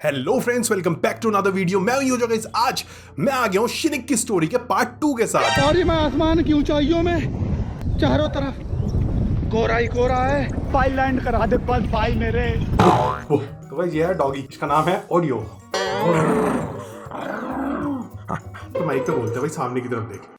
Hello friends, welcome back to another video. मैं हूं guys. आज मैं आ गया हूं शिनिक की स्टोरी के पार्ट 2 के साथ। और ये मैं आसमान की ऊंचाइयों में चारों तरफ कोहरा ही कोहरा है। भाई लैंड करा दे बस भाई मेरे। तो भाई ये है डॉगी, इसका नाम है ऑडियो। तो माइक तो बोलते भाई, सामने की तरफ देख।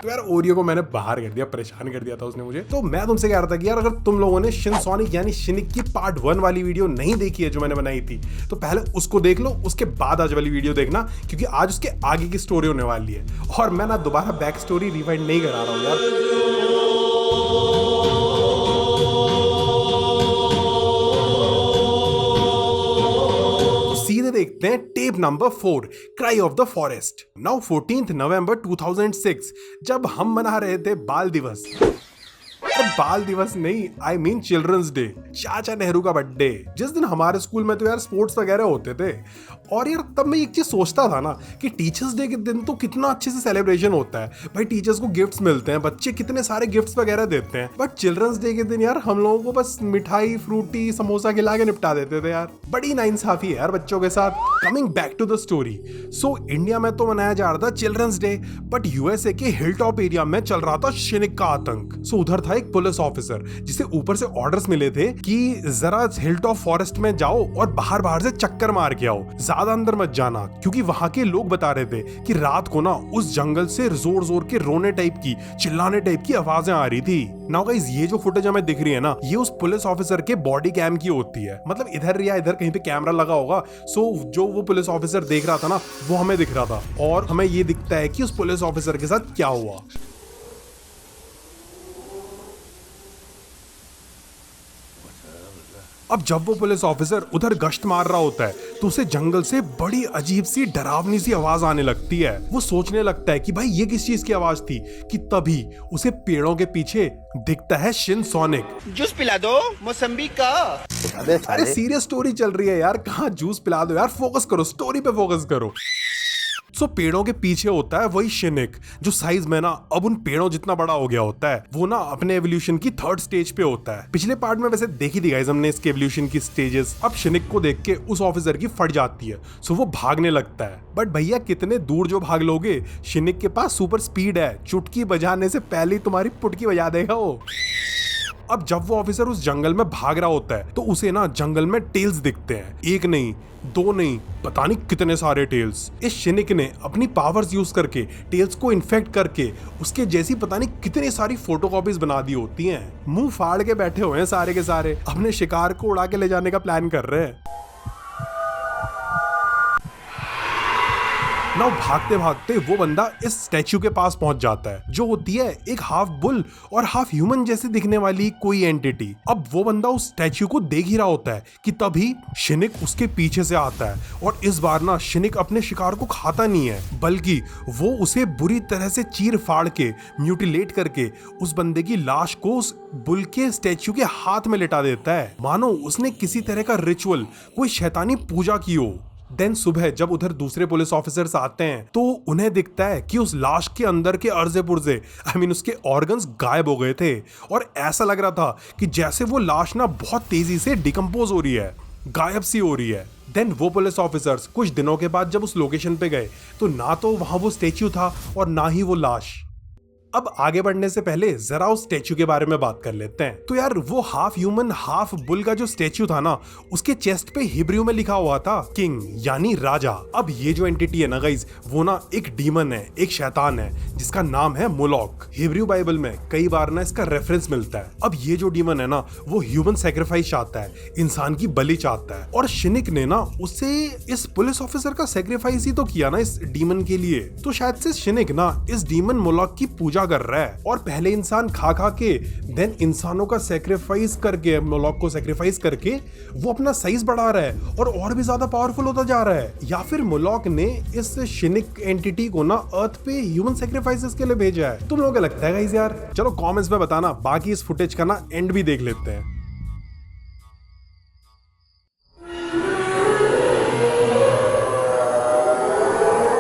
तो यार ओरियो को मैंने बाहर कर दिया, परेशान कर दिया था उसने मुझे। तो मैं तुमसे कह रहा था कि यार अगर तुम लोगों ने शिनसोनिक यानी शिनिक की पार्ट 1 वाली वीडियो नहीं देखी है जो मैंने बनाई थी, तो पहले उसको देख लो, उसके बाद आज वाली वीडियो देखना, क्योंकि आज उसके आगे की स्टोरी होने वाली है। और मैं ना दोबारा बैक स्टोरी रिवाइंड नहीं करा रहा हूँ यार। सीधे देखते हैं tape number 4, cry of the forest. Now 14 नवंबर 2006, जब हम मना रहे थे बाल दिवस। बाल दिवस नहीं, आई मीन चिल्ड्रंस डे, चाचा नेहरू का बर्थडे। जिस दिन हमारे स्कूल में तो यार स्पोर्ट्स वगैरह होते थे। और यार तब मैं एक चीज सोचता था ना कि टीचर्स डे के दिन तो कितना अच्छे से सेलिब्रेशन होता है भाई, टीचर्स को गिफ्ट्स मिलते हैं, बच्चे कितने सारे गिफ्ट्स वगैरह देते हैं। बट चिल्ड्रंस डे के दिन यार हम लोगों को बस मिठाई, फ्रूटी, समोसा खिला के निपटा देते थे यार। बड़ी नाइंसाफी है यार बच्चों के साथ। Coming back to the story, so India में तो मनाया जा रहा था चिल्ड्रंस डे, बट यूएसए के हिल टॉप एरिया में चल रहा था शिनिक का आतंक। सो उधर था एक पुलिस ऑफिसर जिसे ऊपर से ऑर्डर्स मिले थे कि जरा हिल टॉप फॉरेस्ट में जाओ और बाहर बाहर से चक्कर मार के आओ, ज्यादा अंदर मत जाना, क्योंकि वहां के लोग बता रहे थे कि रात को ना उस जंगल से जोर जोर के रोने टाइप की, चिल्लाने टाइप की आवाजें आ रही थी। नाउ गाइस, ये जो फुटेज हमें दिख रही है ना, ये उस पुलिस ऑफिसर के बॉडी कैम की होती है। मतलब इधर या इधर कहीं पे कैमरा लगा होगा। सो जो वो पुलिस ऑफिसर देख रहा था ना, वो हमें दिख रहा था, और हमें ये दिखता है कि उस पुलिस ऑफिसर के साथ क्या हुआ। अब जब वो पुलिस ऑफिसर उधर गश्त मार रहा होता है तो उसे जंगल से बड़ी अजीब सी, डरावनी सी आवाज आने लगती है। वो सोचने लगता है कि भाई ये किस चीज की आवाज थी, कि तभी उसे पेड़ों के पीछे दिखता है शिनसोनिक। जूस पिला दो मौसम्बी का। अरे सीरियस स्टोरी चल रही है यार, कहाँ जूस पिला दो यार, फोकस करो, स्टोरी पे फोकस करो। सो पेड़ों के पीछे होता है वही शिनिक, जो साइज में ना अब उन पेड़ों जितना बड़ा हो गया होता है। वो ना अपने एवोल्यूशन की 3rd स्टेज पे होता है। पिछले पार्ट में वैसे देखी थी गाइस हमने इसके एवोल्यूशन की स्टेजेस। अब शिनिक को देख के उस ऑफिसर की फट जाती है, सो वो भागने लगता है। बट भैया कितने दूर जो भाग लोगे, शिनिक के पास सुपर स्पीड है, चुटकी बजाने से पहले ही तुम्हारी पुटकी बजा देगा वो। अब जब वो ऑफिसर उस जंगल में भाग रहा होता है तो उसे ना जंगल में टेल्स दिखते हैं, एक नहीं, दो नहीं, पता नहीं कितने सारे टेल्स। इस शिनिक ने अपनी पावर्स यूज करके टेल्स को इन्फेक्ट करके उसके जैसी पता नहीं कितनी सारी फोटोकॉपीज बना दी होती हैं। मुंह फाड़ के बैठे हुए हैं सारे के सारे, अपने शिकार को उड़ा के ले जाने का प्लान कर रहे हैं। नाउ भागते भागते वो बंदा इस स्टैच्यू के पास पहुंच जाता है, जो होती है एक हाफ बुल और हाफ ह्यूमन जैसे दिखने वाली कोई एंटिटी। अब वो बंदा उस स्टैच्यू को देख ही रहा होता है कि तभी शिनिक उसके पीछे से आता है। और इस बार ना शिनिक अपने शिकार को खाता नहीं है, बल्कि वो उसे बुरी तरह से चीर फाड़ के, म्यूटिलेट करके उस बंदे की लाश को उस बुल के स्टैच्यू के हाथ में लिटा देता है, मानो उसने किसी तरह का रिचुअल, कोई शैतानी पूजा की हो। देन सुबह जब उधर दूसरे पुलिस ऑफिसर्स आते हैं तो उन्हें दिखता है कि उस लाश के अंदर के अर्जे पुर्जे, आई मीन उसके ऑर्गन्स गायब हो गए थे। और ऐसा लग रहा था कि जैसे वो लाश ना बहुत तेजी से डिकम्पोज हो रही है, गायब सी हो रही है। देन वो पुलिस ऑफिसर्स कुछ दिनों के बाद जब उस लोकेशन पे गए तो ना तो वहां वो स्टैच्यू था और ना ही वो लाश। अब आगे बढ़ने से पहले जरा उस स्टैच्यू के बारे में बात कर लेते हैं। तो यार वो हाफ ह्यूमन हाफ बुल का जो स्टैच्यू था ना, उसके चेस्ट पे हिब्रू में लिखा हुआ था किंग, यानी राजा। अब ये जो एंटिटी है ना गाइस, वो ना एक डीमन है, एक शैतान है, जिसका नाम है मोलॉक। हिब्रू बाइबल में कई बार ना इसका रेफरेंस मिलता है। अब ये जो डीमन है ना, वो ह्यूमन सैक्रिफाइस चाहता है, इंसान की बलि चाहता है। और शिनिक ने ना उससे इस पुलिस ऑफिसर का सैक्रिफाइस ही तो किया ना इस डीमन के लिए। तो शायद से शिनिक ना इस डीमन मोलॉक की पूजा कर रहा है, और पहले इंसान खा खा के देन इंसानों का सैक्रिफाइस करके, मोलॉक को सैक्रिफाइस करके वो अपना साइज बढ़ा रहा है और भी ज्यादा पावरफुल होता जा रहा है। या फिर मोलॉक ने इस शिनिक एंटिटी को ना अर्थ पे ह्यूमन सैक्रिफाइसेस के लिए भेजा है। तुम लोगों को लगता है गाइस यार? चलो कमेंट्स में बताना, बाकी इस फुटेज का ना एंड भी देख लेते हैं।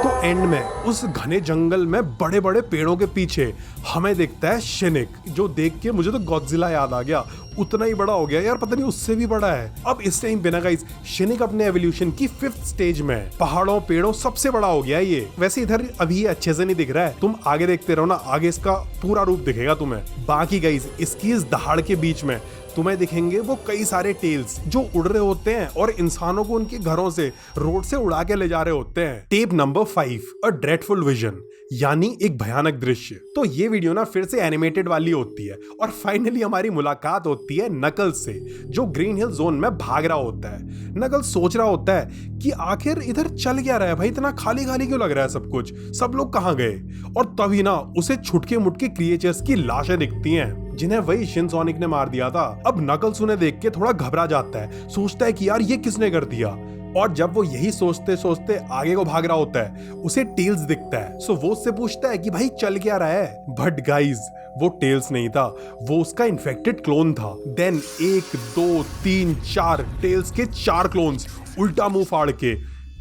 तो एंड में उस घने जंगल में बड़े बड़े पेड़ों के पीछे हमें दिखता है शिनिक, जो देख के मुझे तो गॉडजिला याद आ गया। उतना ही बड़ा हो गया यार, पता नहीं उससे भी बड़ा है। अब इस टाइम पे ना गाइस, शिनिक अपने एवोल्यूशन की 5th स्टेज में है। पहाड़ों पेड़ों सबसे बड़ा हो गया है ये। वैसे इधर अभी ये अच्छे से नहीं दिख रहा है, तुम आगे देखते रहो ना, आगे इसका पूरा रूप दिखेगा तुम्हें। बाकी गाइस, इसकी इस दहाड़ के बीच में तुम्हें दिखेंगे वो कई सारे टेल्स जो उड़ रहे होते हैं और इंसानों को उनके घरों से, रोड से उड़ा के ले जा रहे होते हैं। टेप नंबर 5, अ ड्रेडफुल विजन, यानी एक भयानक दृश्य। तो ये वीडियो ना फिर से एनिमेटेड वाली होती है और फाइनली हमारी मुलाकात होती है नकल्स से, जो ग्रीन हिल जोन में भाग रहा होता है। नकल्स सोच रहा होता है कि आखिर इधर चल क्या रहा है भाई, इतना खाली खाली क्यों लग रहा है सब कुछ, सब लोग कहाँ गए। और तभी ना उसे छुटके मुटके क्रिएचर्स की लाशें दिखती हैं, जिन्हें वही शिन सोनिक ने मार दिया था। अब नकल्स उन्हें देख के थोड़ा घबरा जाता है, सोचता है कि यार ये किसने कर दिया। और जब वो यही सोचते सोचते आगे को भाग रहा होता है, उसे टेल्स दिखता है। सो वो उससे पूछता है कि भाई चल क्या रहा है। बट गाइज, वो टेल्स नहीं था, वो उसका इन्फेक्टेड क्लोन था। देन 1 2 3 4 टेल्स के 4 क्लोन्स उल्टा मुंह फाड़ के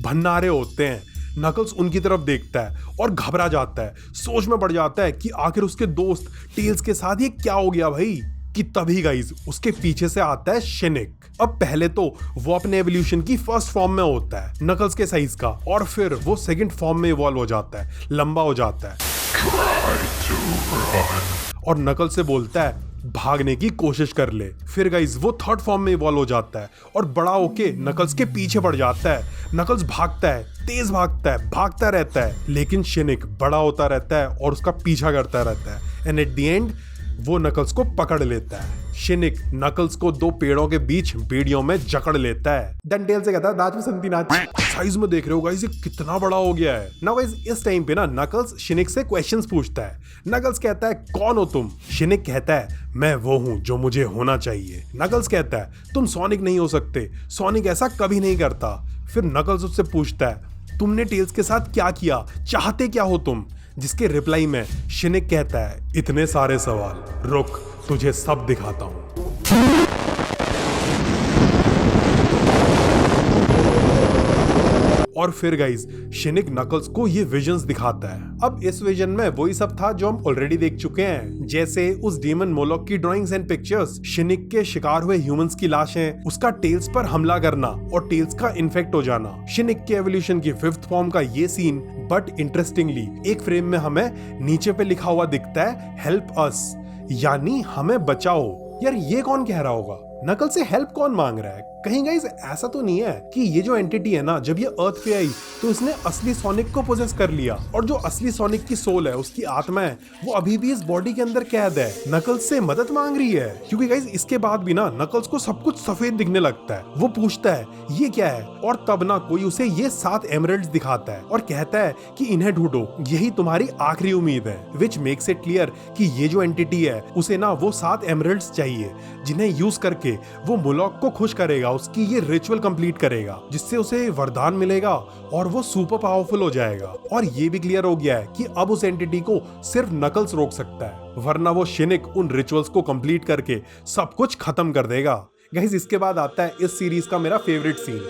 भन्नारे होते हैं। नकल्स उनकी तरफ देखता है और घबरा जाता है, सोच में पड़ जाता है कि आखिर उसके दोस्त टेल्स के साथ ये क्या हो गया भाई। कि तभी गाइज उसके पीछे से आता है शिनिक। अब पहले तो वो अपने एवोल्यूशन की 1st फॉर्म में होता है, नकल्स के साइज का, और फिर वो 2nd फॉर्म में इवॉल्व हो जाता है, लंबा हो जाता है और नकल से बोलता है भागने की कोशिश कर ले। फिर गाइज वो 3rd फॉर्म में इवॉल्व हो जाता है और बड़ा होके नकल्स के पीछे पड़ जाता है। नकल्स भागता है, तेज भागता है, भागता रहता है, लेकिन शिनिक बड़ा होता रहता है और उसका पीछा करता रहता है। एंड एट द एंड वो नकल्स को पकड़ लेता है। शिनिक नकल्स को 2 पेड़ों के बीच बेड़ियों में जकड़ लेता है। डंडेल से कहता है नाच बसंती नाच। साइज में देख रहे हो गाइस, ये कितना बड़ा हो गया है ना। गाइस इस टाइम पे ना नकल्स शिनिक से क्वेश्चंस पूछता है। नकल्स कहता है कौन हो तुम। शिनिक कहता है मैं वो हूँ जो मुझे होना चाहिए। नकल्स कहता है तुम सोनिक नहीं हो सकते, सोनिक ऐसा कभी नहीं करता। फिर नकल्स उससे पूछता है तुमने टेल्स के साथ क्या किया, चाहते क्या हो तुम। जिसके रिप्लाई में शिनिक कहता है इतने सारे सवाल, रुक तुझे सब दिखाता हूं। और फिर गाइस शिनिक नकल्स को ये विजन्स दिखाता है। अब इस विजन में वही सब था जो हम ऑलरेडी देख चुके हैं, जैसे उस डीमन मोलॉक की ड्राइंग्स एंड पिक्चर्स, शिनिक के शिकार हुए ह्यूमंस की लाशें, उसका टेल्स पर हमला करना और टेल्स का इन्फेक्ट हो जाना, शिनिक के एवोल्यूशन की 5th फॉर्म का ये सीन। बट इंटरेस्टिंगली एक फ्रेम में हमें नीचे पे लिखा हुआ दिखता है हेल्प अस, यानी हमें बचाओ। यार ये कौन कह रहा होगा? नकल से हेल्प कौन मांग रहा है? कहीं गाइस ऐसा तो नहीं है कि ये जो एंटिटी है ना, जब ये अर्थ पे आई तो इसने असली सोनिक को पोजेस कर लिया और जो असली सोनिक की सोल है, उसकी आत्मा है, वो अभी भी इस बॉडी के अंदर कैद है, नकल्स से मदद मांग रही है। क्योंकि गाइस इसके बाद भी ना नकल्स को सब कुछ सफेद दिखने लगता है। वो पूछता है ये क्या है, और तब ना कोई उसे ये 7 एमरल्ड्स दिखाता है और कहता है कि इन्हें ढूंढो, यही तुम्हारी आखिरी उम्मीद है। विच मेक्स इट क्लियर कि ये जो एंटिटी है उसे ना वो 7 एमरल्ड्स चाहिए, जिन्हें यूज करके वो मोलॉक को खुश करेगा, उसकी ये रिचुअल कंप्लीट करेगा, जिससे उसे वरदान मिलेगा और वो सुपर पावरफुल हो जाएगा। और ये भी क्लियर हो गया है कि अब उस एंटिटी को सिर्फ नकल्स रोक सकता है, वरना वो शिनिक उन रिचुअल्स को कंप्लीट करके सब कुछ खत्म कर देगा। गाइस इसके बाद आता है इस सीरीज का मेरा फेवरेट सीन,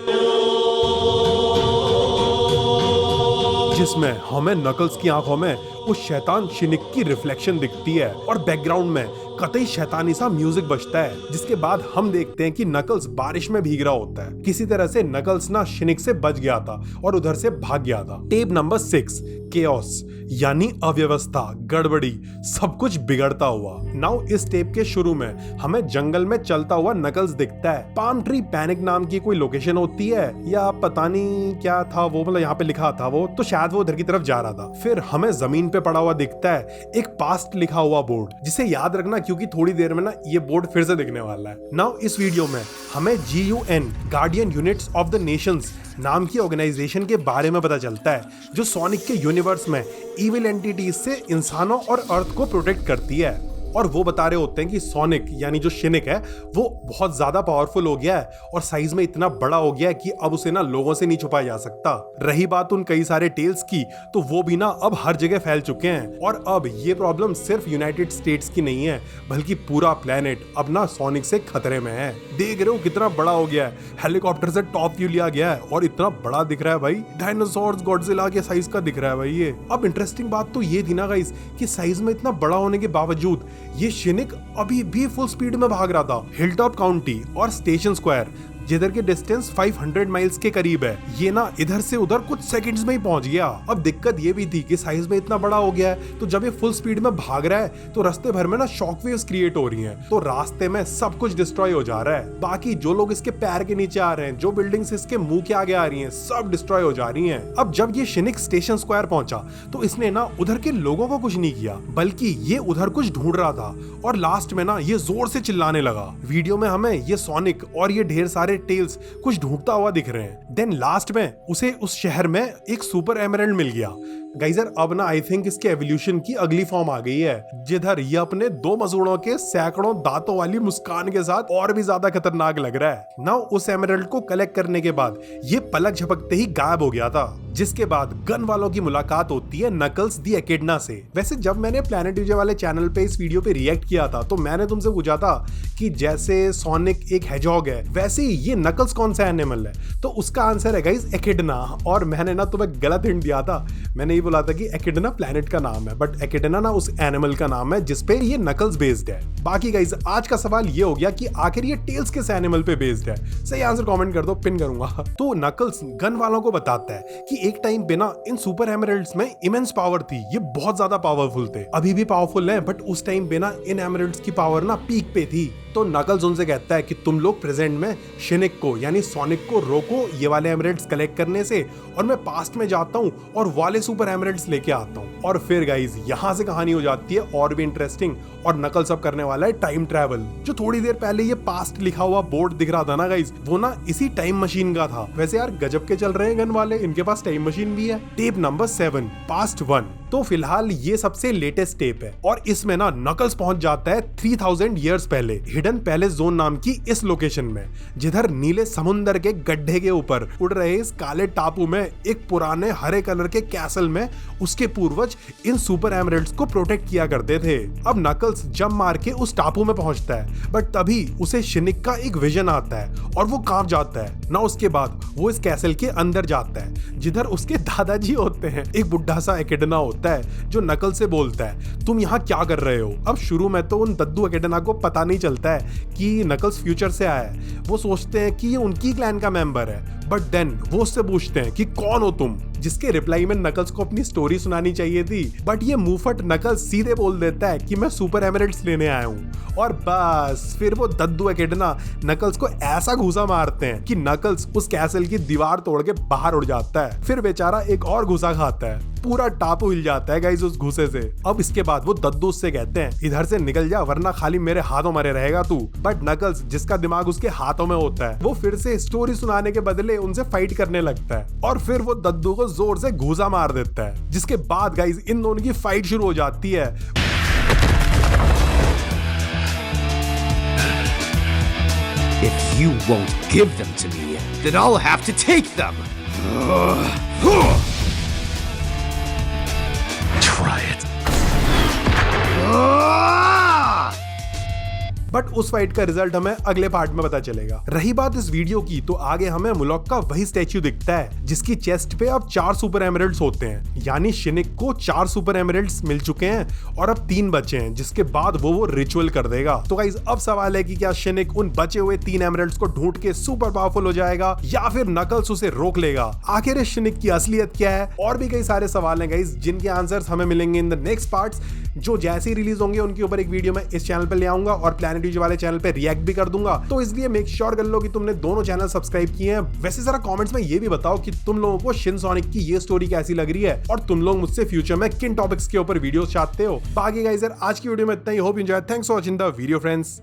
जिसमें हमें नकल्स की आंखों में वो शैतान शिनिक की रिफ्लेक्शन दिखती है और बैकग्राउंड में कतई शैतानी सा म्यूजिक बजता है। जिसके बाद हम देखते हैं कि नकल्स बारिश में भीग रहा होता है। किसी तरह से नकल्स ना शिनिक से बच गया था और उधर से भाग गया था। टेप नंबर 6, केओस, यानी अव्यवस्था, गड़बड़ी, सब कुछ बिगड़ता हुआ। नाउ इस टेप के शुरू में हमें जंगल में चलता हुआ नकल्स दिखता है। पाम ट्री पैनिक नाम की कोई लोकेशन होती है या पता नहीं क्या था वो, मतलब यहाँ पे लिखा था वो, तो शायद वो उधर की तरफ जा रहा था। फिर हमें जमीन पे पड़ा हुआ दिखता है एक पास्ट लिखा हुआ बोर्ड, जिसे याद रखना क्योंकि थोड़ी देर में ना ये बोर्ड फिर से दिखने वाला है। नाउ इस वीडियो में हमें GUN guardian units of the Nations नाम की ऑर्गेनाइजेशन के बारे में पता चलता है, जो सोनिक के यूनिवर्स में इविल एंटिटीज से इंसानों और अर्थ को प्रोटेक्ट करती है। और वो बता रहे होते हैं कि सोनिक यानी जो शिनिक है वो बहुत ज्यादा पावरफुल हो गया है और साइज में इतना बड़ा हो गया है कि अब उसे ना लोगों से नहीं छुपाया जा सकता। रही बात उन कई सारे टेल्स की, तो वो भी ना अब हर जगह फैल चुके हैं और अब ये प्रॉब्लम सिर्फ यूनाइटेड स्टेट्स की नहीं है बल्कि पूरा प्लेनेट अब ना सोनिक से खतरे में है। देख रहे हो कितना बड़ा हो गया है, हेलीकॉप्टर से टॉप व्यू लिया गया है और इतना बड़ा दिख रहा है भाई, डायनासोर्स गॉडजिला के साइज का दिख रहा है भाई ये। अब इंटरेस्टिंग बात तो ये थी ना गाइस कि साइज में इतना बड़ा होने के बावजूद ये शिनिक अभी भी फुल स्पीड में भाग रहा था। हिलटॉप काउंटी और स्टेशन स्क्वायर जिधर के डिस्टेंस 500 माइल्स के करीब है, ये ना इधर से उधर कुछ सेकंड्स में ही पहुंच गया। अब दिक्कत ये भी थी कि साइज में इतना बड़ा हो गया है तो जब ये फुल स्पीड में भाग रहा है तो रास्ते भर में ना शॉक वेव्स क्रिएट हो रही हैं, तो रास्ते में सब कुछ डिस्ट्रॉय हो जा रहा है। बाकी जो लोग इसके पैर के नीचे आ रहे हैं, जो बिल्डिंग्स इसके मुंह के आगे आ रही हैं, सब डिस्ट्रॉय हो जा रही हैं। अब जब ये शिनिक स्टेशन स्क्वायर पहुंचा तो इसने ना उधर के लोगों को कुछ नहीं किया बल्कि ये उधर कुछ ढूंढ रहा था और लास्ट में ना ये जोर से चिल्लाने लगा। वीडियो में हमें ये सोनिक और ये ढेर सारे टेल्स कुछ ढूंढता हुआ दिख रहे हैं। देन लास्ट में उसे उस शहर में एक सुपर एमरल्ड मिल गया। गाइजर अब ना आई थिंक इसके एवोल्यूशन की अगली फॉर्म आ गई है, जिधर ये अपने 2 मसूड़ों के सैकड़ों दांतों वाली मुस्कान के साथ और भी ज्यादा खतरनाक लग रहा है। नाउ उस एमरल्ड को कलेक्ट करने के बाद ये पलक झपकते ही गायब हो गया था, जिसके बाद गन वालों की मुलाकात होती है नकल्स दी एकिडना से। वैसे जब मैंने प्लैनेट डीजे वाले चैनल पे इस वीडियो पे रिएक्ट किया था तो मैंने तुमसे पूछा था कि जैसे सोनिक एक हेजॉग है वैसे ही ये नकल्स कौन सा एनिमल है, तो उसका आंसर है गाइस एकिडना। और मैंने ना तुम्हें गलत हिंट दिया था, मैंने ये बोला था कि एकिडना प्लैनेट का नाम है, बट एकिडना ना उस एनिमल का नाम है जिसपे ये नकल्स बेस्ड है। बाकी गाइस आज का सवाल ये हो गया कि आखिर ये टेल्स किस एनिमल पे बेस्ड है। सही आंसर कमेंट कर दो, पिन करूंगा। तो नकल्स गन वालों को बताता है कि एक टाइम पे ना इन सुपर एमरल्ड्स में इमेंस पावर थी, ये बहुत ज्यादा पावरफुल थे, अभी भी पावरफुल है बट उस टाइम पे ना इन एमरल्ड्स की पावर ना पीक पे थी। तो नकल्स उनसे कहता है कि तुम लोग प्रेजेंट में शिनिक को यानी सोनिक को रोको ये वाले एमरल्ड्स कलेक्ट करने से, और मैं पास्ट में जाता हूँ और वाले सुपर एमरल्ड्स लेके आता हूँ। और फिर गाइस यहाँ से कहानी हो जाती है और भी इंटरेस्टिंग, और नकल्स अब करने वाला है टाइम ट्रैवल। जो थोड़ी देर पहले ये पास्ट लिखा हुआ बोर्ड दिख रहा था ना गाइस, वो ना इसी टाइम मशीन का था। वैसे यार गजब के चल रहे हैं गन वाले, इनके पास टाइम मशीन भी है। Tape number 7 past 1। तो फिलहाल ये सबसे लेटेस्ट टेप है और इसमें ना नकल्स पहुंच जाता है 3000 ईयर्स पहले हिडन पैलेस जोन नाम की इस लोकेशन में, जिधर नीले समुंदर के गड्ढे के ऊपर उड़ रहे इस काले टापू में एक पुराने हरे कलर के कैसल में उसके पूर्वज इन सुपर एमरल्ड्स को प्रोटेक्ट किया करते थे। अब नकल्स जंप मार के उस टापू में पहुंचता है बट तभी उसे शिनिक का एक विजन आता है और वो कांप जाता है ना। उसके बाद वो इस कैसल के अंदर जाता है जिधर उसके दादाजी होते हैं। एक बुढ़ा सा एकिडना होता है जो नकल से बोलता है तुम यहाँ क्या कर रहे हो। अब शुरू में तो उन दद्दू एकिडना को पता नहीं चलता है कि नकल्स फ्यूचर से आया है, वो सोचते हैं कि ये उनकी क्लैन का मेंबर है, बट देन वो उससे पूछते हैं कि कौन हो तुम, जिसके रिप्लाई में नकल्स को अपनी स्टोरी सुनानी चाहिए थी, बट ये मुंहफट नकल्स सीधे बोल देता है कि मैं सुपर एमरल्ड्स लेने आया हूँ। और बस फिर वो दद्दू एकिडना नकल्स को ऐसा घूसा मारते हैं कि नकल्स उस कैसल की दीवार तोड़ के बाहर उड़ जाता है। फिर बेचारा एक और घूसा खाता है, पूरा टापू हिल जाता है गाइस उस घूसे से। अब इसके बाद वो दद्दू उससे कहते हैं इधर से निकल जा वरना खाली मेरे हाथों मरे रहेगा तू। बट नकल्स जिसका दिमाग उसके हाथों में होता है वो फिर से स्टोरी सुनाने के बदले उनसे फाइट करने लगता है और फिर वो दद्दू को जोर से घूसा मार देता है, जिसके बाद गाइस इन दोनों की फाइट शुरू हो जाती है। If you won't give them to me, then I'll have to take them. Try it. But उस फाइट का रिजल्ट हमें अगले पार्ट में पता चलेगा। रही बात इस वीडियो की, तो आगे हमें मुलॉक का वही स्टैच्यू दिखता है जिसकी चेस्ट पे अब 4 सुपर एमरल्ड्स होते हैं, यानी शिनिक को 4 सुपर एमरल्ड्स मिल चुके हैं और अब 3 बचे हैं, जिसके बाद वो रिचुअल कर देगा। तो गाइस अब सवाल है कि क्या शिनिक उन बचे हुए 3 एमरल्ड्स को ढूंढ के सुपर पावरफुल हो जाएगा या फिर नकल्स उसे रोक लेगा। आखिर इस शिनिक की असलियत क्या है, और भी कई सारे सवाल हैं गाइस जिनके आंसर्स हमें मिलेंगे इन द नेक्स्ट पार्ट्स, जो जैसे ही रिलीज होंगे उनके ऊपर एक वीडियो मैं इस चैनल पे ले आऊंगा और प्लैनेट डीजे वाले चैनल पे रिएक्ट भी कर दूंगा। तो इसलिए मेक श्योर कर लो कि तुमने दोनों चैनल सब्सक्राइब किए हैं। वैसे जरा कमेंट्स में ये भी बताओ कि तुम लोगों को शिन सोनिक की ये स्टोरी कैसी लग रही है और तुम लोग मुझसे फ्यूचर में किन टॉपिक्स के ऊपर वीडियोस चाहते हो। बाकी गाइस यार आज की वीडियो में इतना ही। Hope enjoy, thanks for watching the video friends.